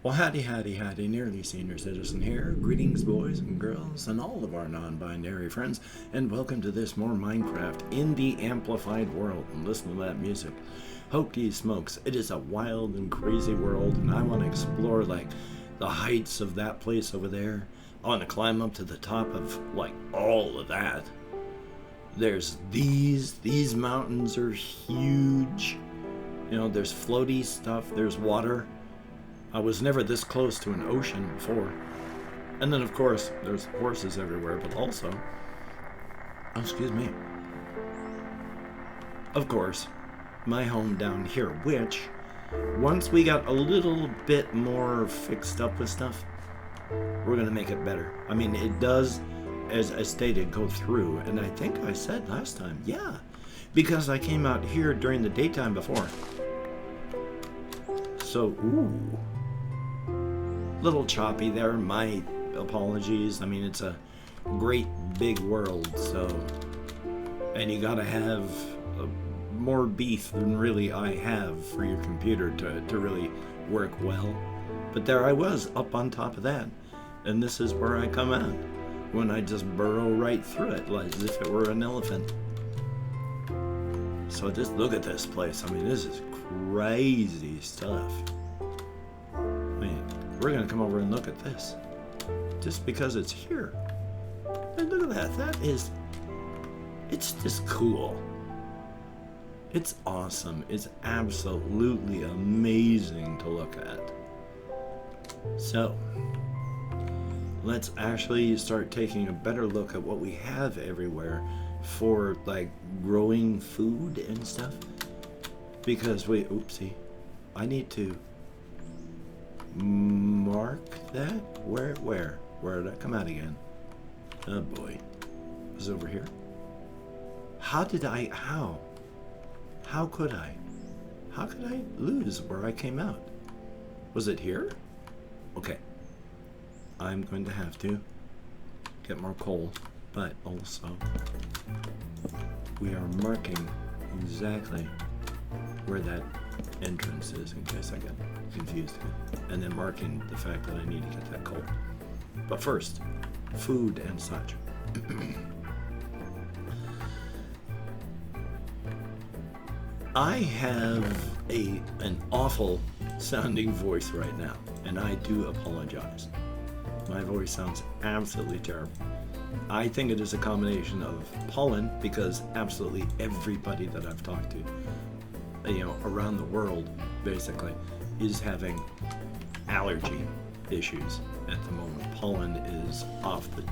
Well, howdy, nearly senior citizen here. Greetings, boys and girls, and all of our non-binary friends, and welcome to this more Minecraft in the amplified world. And listen to that music. Hokey smokes. It is a wild and crazy world, and I want to explore, like, the heights of that place over there. I want to climb up to the top of, like, all of that. There's these mountains are huge. You know, there's floaty stuff, there's water. I was never this close to an ocean before. And then, of course, there's horses everywhere, but also... Oh, excuse me. Of course, my home down here, which, once we got a little bit more fixed up with stuff, we're going to make it better. I mean, it does, as I stated, go through. And I think I said last time, yeah, because I came out here during the daytime before. So, ooh. Little choppy there, my apologies. I mean, it's a great big world, so, and you gotta have more beef than really I have for your computer to really work well. But there I was, up on top of that, and this is where I come out, when I just burrow right through it, like as if it were an elephant. So just look at this place. I mean, this is crazy stuff. We're going to come over and look at this just because it's here. And look at that. It's just cool. It's awesome. It's absolutely amazing to look at. So, let's actually start taking a better look at what we have everywhere for, like, growing food and stuff. Because oopsie, I need to mark that. Where did that come out again? Oh boy, it was over here. How could I lose where I came out? Was it here? Okay, I'm going to have to get more coal, but also we are marking exactly where that entrance is in case I get confused again, and then marking the fact that I need to get that coal. But first, food and such. I have an awful sounding voice right now, and I do apologize. My voice sounds absolutely terrible. I think it is a combination of pollen, because absolutely everybody that I've talked to, around the world, basically, is having allergy issues at the moment. Pollen is off the...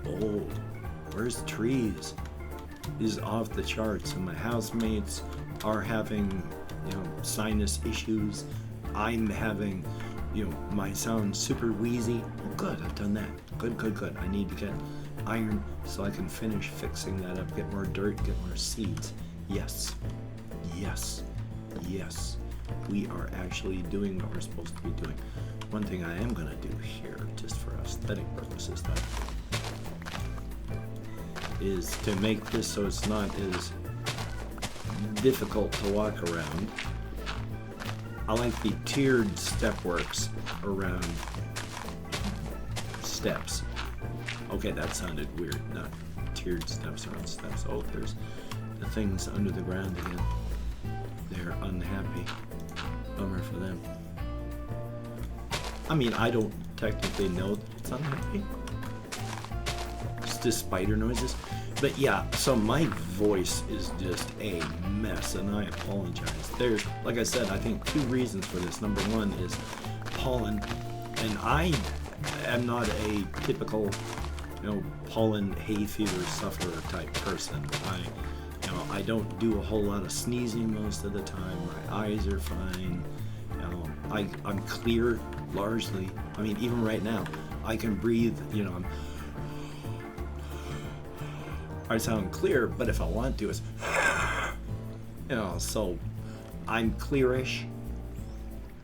Oh, where's the trees? Is off the charts, and my housemates are having, sinus issues. I'm having, my sound super wheezy. Oh, good, I've done that. Good. I need to get iron so I can finish fixing that up, get more dirt, get more seeds. Yes. We are actually doing what we're supposed to be doing. One thing I am going to do here, just for aesthetic purposes, though, is to make this so it's not as difficult to walk around. I like the tiered step works around steps. Okay, that sounded weird. Not tiered steps around steps. Oh, there's the things under the ground again. They're unhappy. Bummer for them. I mean, I don't technically know that it's unhappy. It's just spider noises. But yeah, so my voice is just a mess, and I apologize. There's, like I said, I think two reasons for this. Number one is pollen, and I am not a typical, pollen hay fever sufferer type person. I don't do a whole lot of sneezing most of the time. My eyes are fine. I'm clear largely. I mean, even right now, I can breathe. I sound clear, but if I want to, it's so I'm clearish.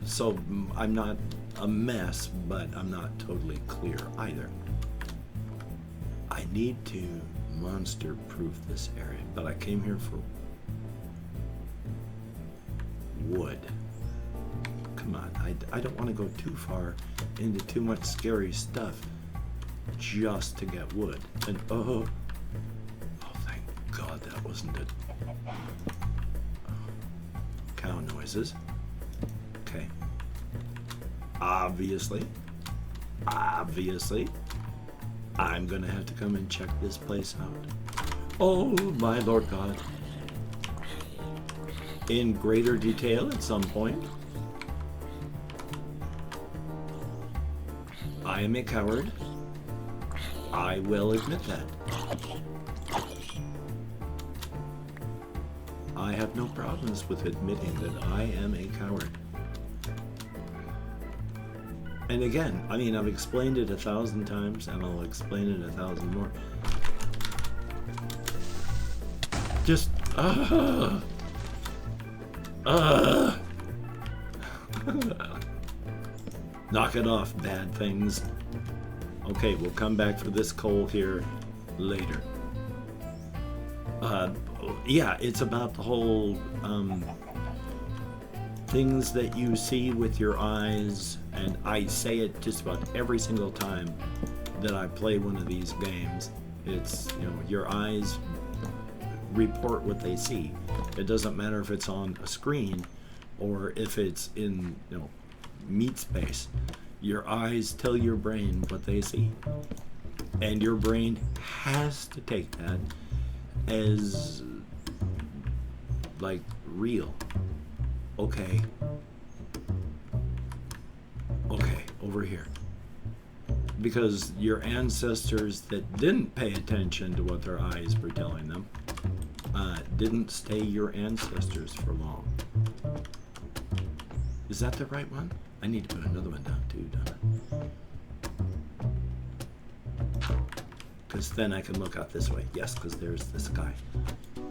So I'm not a mess, but I'm not totally clear either. I need to monster-proof this area, but I came here for wood. come on. I don't want to go too far into too much scary stuff just to get wood. And oh, thank God that wasn't it. Cow noises. Okay. Obviously, I'm gonna have to come and check this place out. Oh my Lord God. In greater detail at some point. I am a coward. I will admit that. I have no problems with admitting that I am a coward. And again, I mean, I've explained it 1,000 times, and I'll explain it 1,000 more. Just, knock it off, bad things. Okay, we'll come back for this coal here later. Yeah, it's about the whole things that you see with your eyes, and I say it just about every single time that I play one of these games. It's, you know, your eyes report what they see. It doesn't matter if it's on a screen or if it's in, you know, meat space. Your eyes tell your brain what they see, and your brain has to take that as like real. Okay, over here. Because your ancestors that didn't pay attention to what their eyes were telling them didn't stay your ancestors for long. Is that the right one? I need to put another one down too, don't I? Because then I can look out this way. Yes, because there's this guy.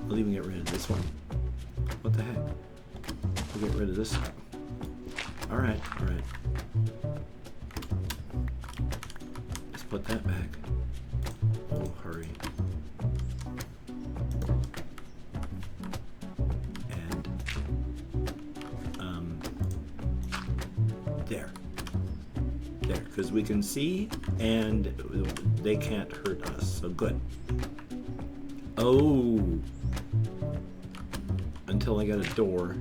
I'll even get rid of this one. What the heck? We'll get rid of this. All right. Let's put that back. Oh, hurry. And there, because we can see and they can't hurt us. So good. Oh, until I get a door.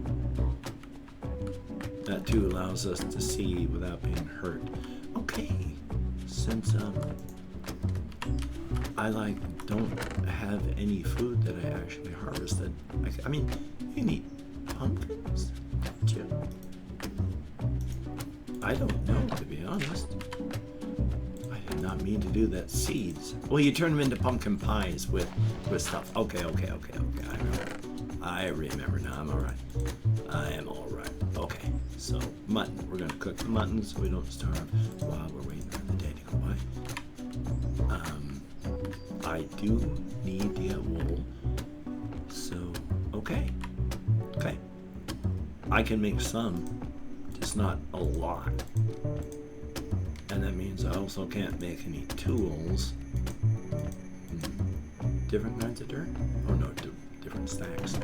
That too allows us to see without being hurt. Okay, since I don't have any food that I actually harvested. I mean, you can eat pumpkins, don't you? I don't know, to be honest. I did not mean to do that. Seeds. Well, you turn them into pumpkin pies with stuff. Okay. I remember now. I'm all right. I am all right. Okay, so mutton. We're going to cook the mutton so we don't starve while we're waiting for the day to go by. I do need to get wool. So, okay. I can make some, just not a lot. And that means I also can't make any tools. Different kinds of dirt? Oh no, different stacks.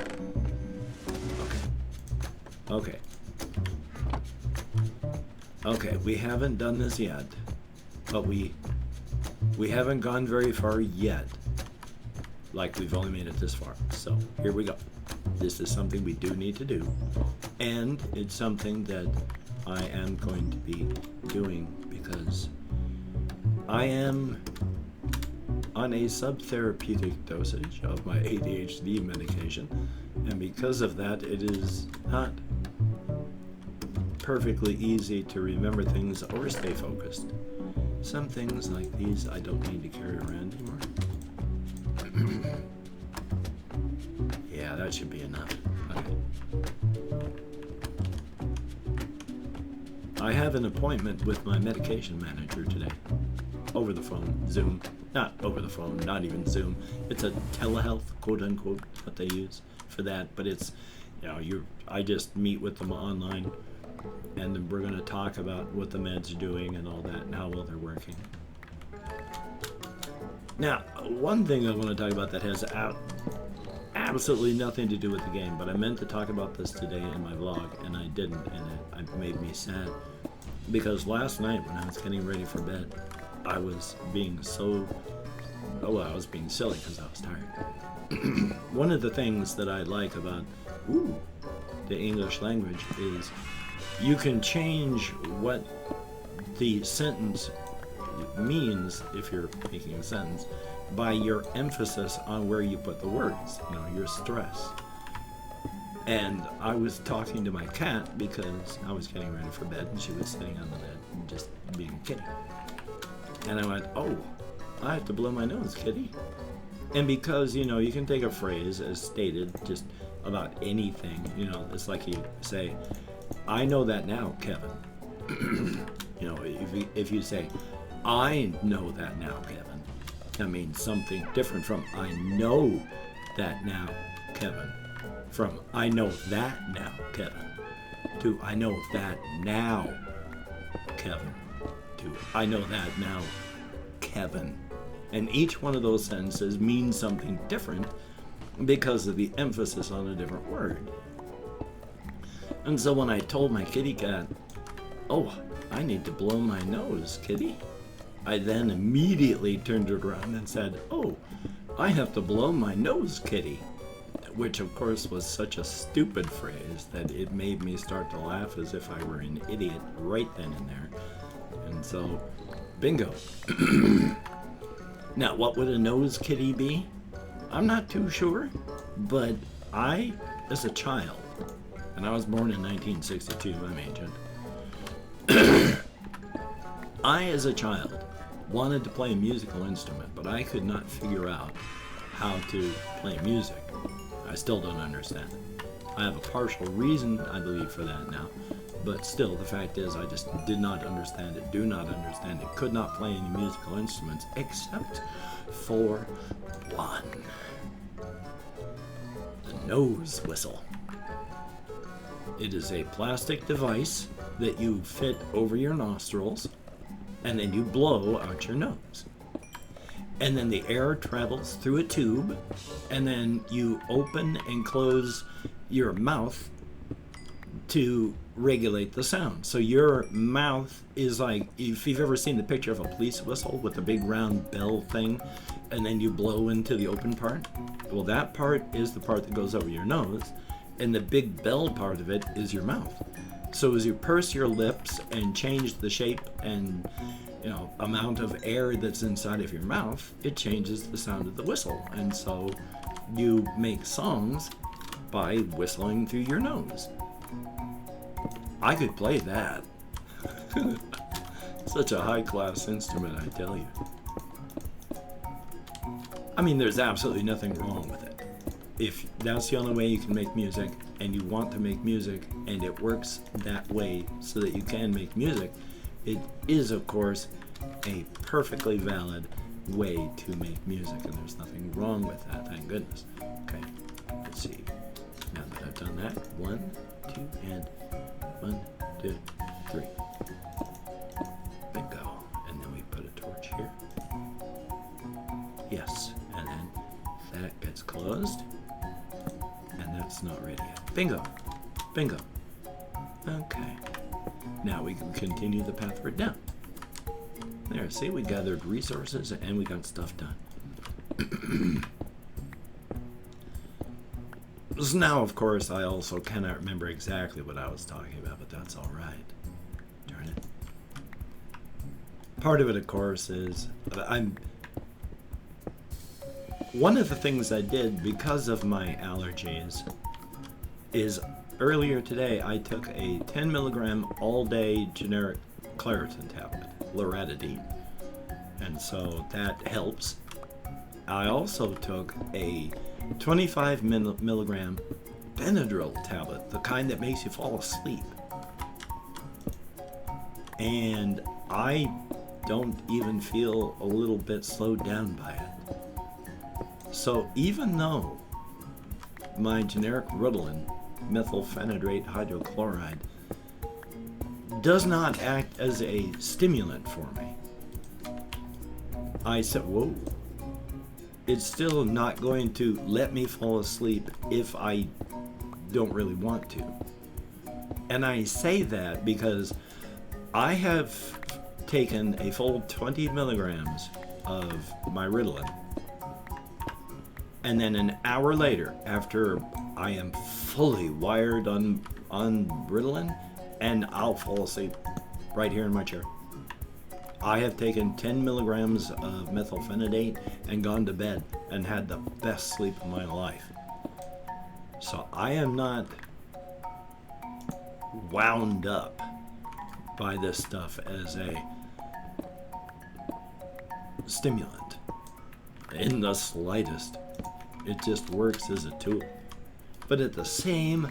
Okay, we haven't done this yet, but we haven't gone very far yet. Like, we've only made it this far. So here we go. This is something we do need to do, and it's something that I am going to be doing because I am on a subtherapeutic dosage of my ADHD medication, and because of that, it is not perfectly easy to remember things or stay focused. Some things like these I don't need to carry around anymore. Yeah, that should be enough. Okay. I have an appointment with my medication manager today. Over the phone, Zoom. Not over the phone, not even Zoom. It's a telehealth, quote unquote, what they use for that. But it's, you know, I just meet with them online, and we're going to talk about what the meds are doing and all that and how well they're working. Now, one thing I want to talk about that has absolutely nothing to do with the game, but I meant to talk about this today in my vlog, and I didn't, and it made me sad. Because last night when I was getting ready for bed, I was being silly because I was tired. One of the things that I like about the English language is you can change what the sentence means, if you're making a sentence, by your emphasis on where you put the words, your stress. And I was talking to my cat because I was getting ready for bed and she was sitting on the bed and just being a kitty. And I went, oh, I have to blow my nose, kitty. And because, you can take a phrase as stated just about anything, it's like you say, I know that now, Kevin. If you say, I know that now, Kevin, that means something different from I know that now, Kevin. From I know that now, Kevin, to I know that now, Kevin, to I know that now, Kevin. And each one of those sentences means something different because of the emphasis on a different word. And so when I told my kitty cat, oh, I need to blow my nose, kitty, I then immediately turned it around and said, oh, I have to blow my nose, kitty. Which, of course, was such a stupid phrase that it made me start to laugh as if I were an idiot right then and there. And so, bingo. Now, what would a nose kitty be? I'm not too sure, but I, as a child, and I was born in 1962, I'm ancient. I, as a child, wanted to play a musical instrument, but I could not figure out how to play music. I still don't understand it. I have a partial reason, I believe, for that now, but still, the fact is I just did not understand it, do not understand it, could not play any musical instruments except for one. The nose whistle. It is a plastic device that you fit over your nostrils, and then you blow out your nose. And then the air travels through a tube, and then you open and close your mouth to regulate the sound. So your mouth is like, if you've ever seen the picture of a police whistle with the big round bell thing, and then you blow into the open part, well, that part is the part that goes over your nose, and the big bell part of it is your mouth. So as you purse your lips and change the shape and amount of air that's inside of your mouth, it changes the sound of the whistle. And so you make songs by whistling through your nose. I could play that. Such a high-class instrument, I tell you. I mean, there's absolutely nothing wrong with it. If that's the only way you can make music, and you want to make music, and it works that way so that you can make music, it is, of course, a perfectly valid way to make music, and there's nothing wrong with that, thank goodness. Okay, let's see. Now that I've done that, 1, 2, and 1, 2, 3. Bingo. And then we put a torch here. Yes, and then that gets closed, and that's not ready yet. Bingo. Bingo. Okay. Now we can continue the path right down. There, see, we gathered resources and we got stuff done. So now, of course, I also cannot remember exactly what I was talking about, but that's all right. Darn it. Part of it, of course, is one of the things I did because of my allergies is earlier today I took a 10 milligram all-day generic Claritin tablet, loratadine, and so that helps. I also took a 25 milligram Benadryl tablet, the kind that makes you fall asleep, and I don't even feel a little bit slowed down by it. So even though my generic Ritalin, methylphenidate hydrochloride, does not act as a stimulant for me, I said, whoa, it's still not going to let me fall asleep if I don't really want to. And I say that because I have taken a full 20 milligrams of my Ritalin, and then an hour later, after I am fully wired on Ritalin, and I'll fall asleep right here in my chair. I have taken 10 milligrams of methylphenidate and gone to bed and had the best sleep of my life. So I am not wound up by this stuff as a stimulant in the slightest. It just works as a tool. But at the same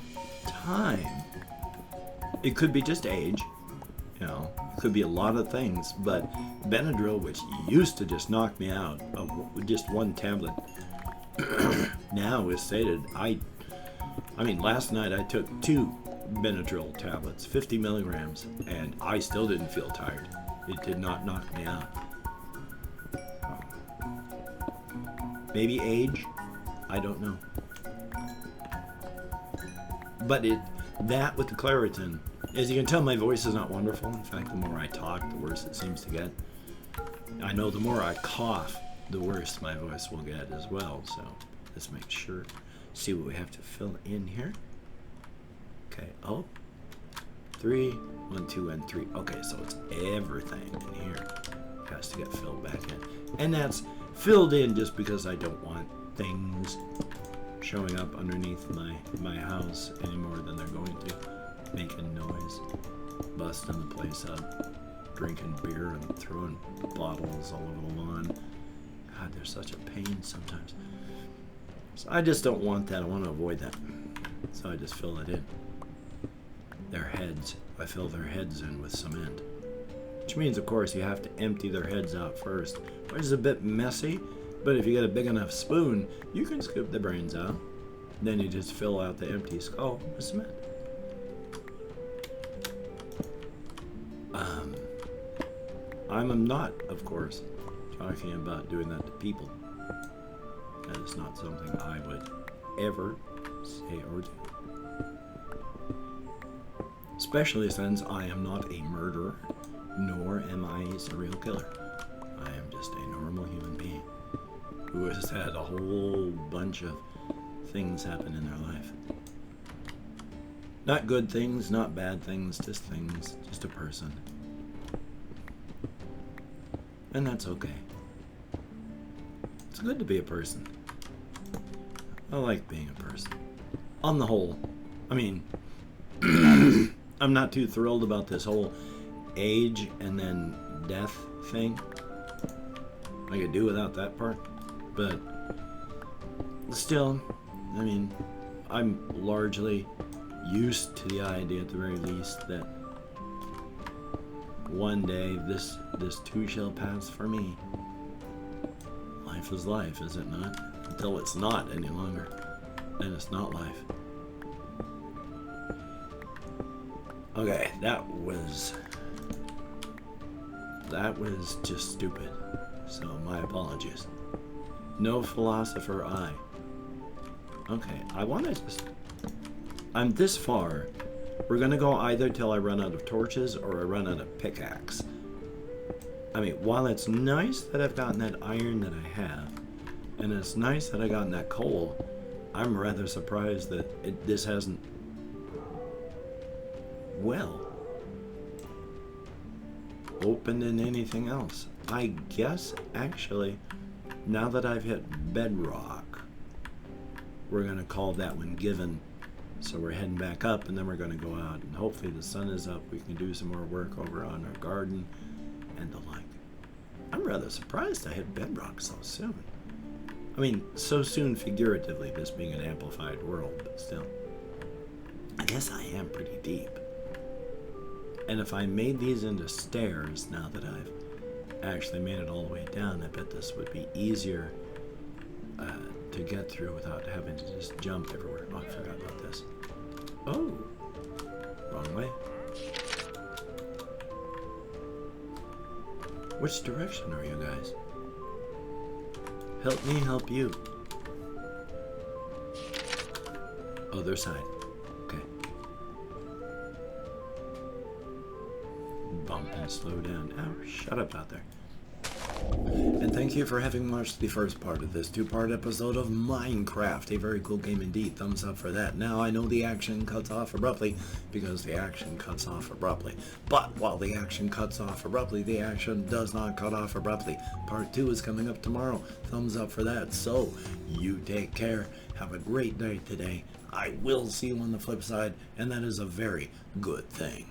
time, it could be just age, you know, it could be a lot of things, but Benadryl, which used to just knock me out of just one tablet, now is stated, I mean, last night I took 2 Benadryl tablets, 50 milligrams, and I still didn't feel tired. It did not knock me out. Maybe age, I don't know. But that with the Claritin, as you can tell, my voice is not wonderful. In fact, the more I talk, the worse it seems to get. I know the more I cough, the worse my voice will get as well. So let's make sure, see what we have to fill in here. Okay, 3, 1, 2, and 3. Okay, so it's everything in here has to get filled back in. And that's filled in just because I don't want things showing up underneath my house any more than they're going to, making noise, busting the place up, drinking beer and throwing bottles all over the lawn. God, they're such a pain sometimes. So I just don't want that. I want to avoid that. So I just fill it in. Their heads, I fill their heads in with cement. Which means, of course, you have to empty their heads out first, which is a bit messy. But if you get a big enough spoon, you can scoop the brains out. Then you just fill out the empty skull with cement. I'm not, of course, talking about doing that to people. That is not something I would ever say or do. Especially since I am not a murderer, nor am I a serial killer. I am just a normal human being who has had a whole bunch of things happen in their life. Not good things, not bad things, just a person. And that's okay. It's good to be a person. I like being a person. On the whole, I mean, I'm not too thrilled about this whole age and then death thing. I could do without that part. But still, I mean, I'm largely used to the idea, at the very least, that one day this too shall pass for me. Life is life, is it not? Until it's not any longer, then it's not life. Okay, that was just stupid. So my apologies. No philosopher I. Okay, I'm this far. We're gonna go either till I run out of torches or I run out of pickaxe. I mean, while it's nice that I've gotten that iron that I have, and it's nice that I gotten that coal, I'm rather surprised that this hasn't, well, opened in anything else. I guess, actually, now that I've hit bedrock, we're going to call that one given. So we're heading back up, and then we're going to go out, and hopefully the sun is up. We can do some more work over on our garden and the like. I'm rather surprised I hit bedrock so soon. I mean, so soon figuratively, this being an amplified world, but still. I guess I am pretty deep. And if I made these into stairs, now that I've actually made it all the way down, I bet this would be easier to get through without having to just jump everywhere. Oh, I forgot about this. Oh, wrong way. Which direction are you guys? Help me help you. Other side. Okay. Bump and slow down. Oh, shut up out there. And thank you for having watched the first part of this two-part episode of Minecraft. A very cool game indeed. Thumbs up for that. Now, I know the action cuts off abruptly because the action cuts off abruptly. But while the action cuts off abruptly, the action does not cut off abruptly. Part 2 is coming up tomorrow. Thumbs up for that. So, you take care. Have a great day today. I will see you on the flip side, and that is a very good thing.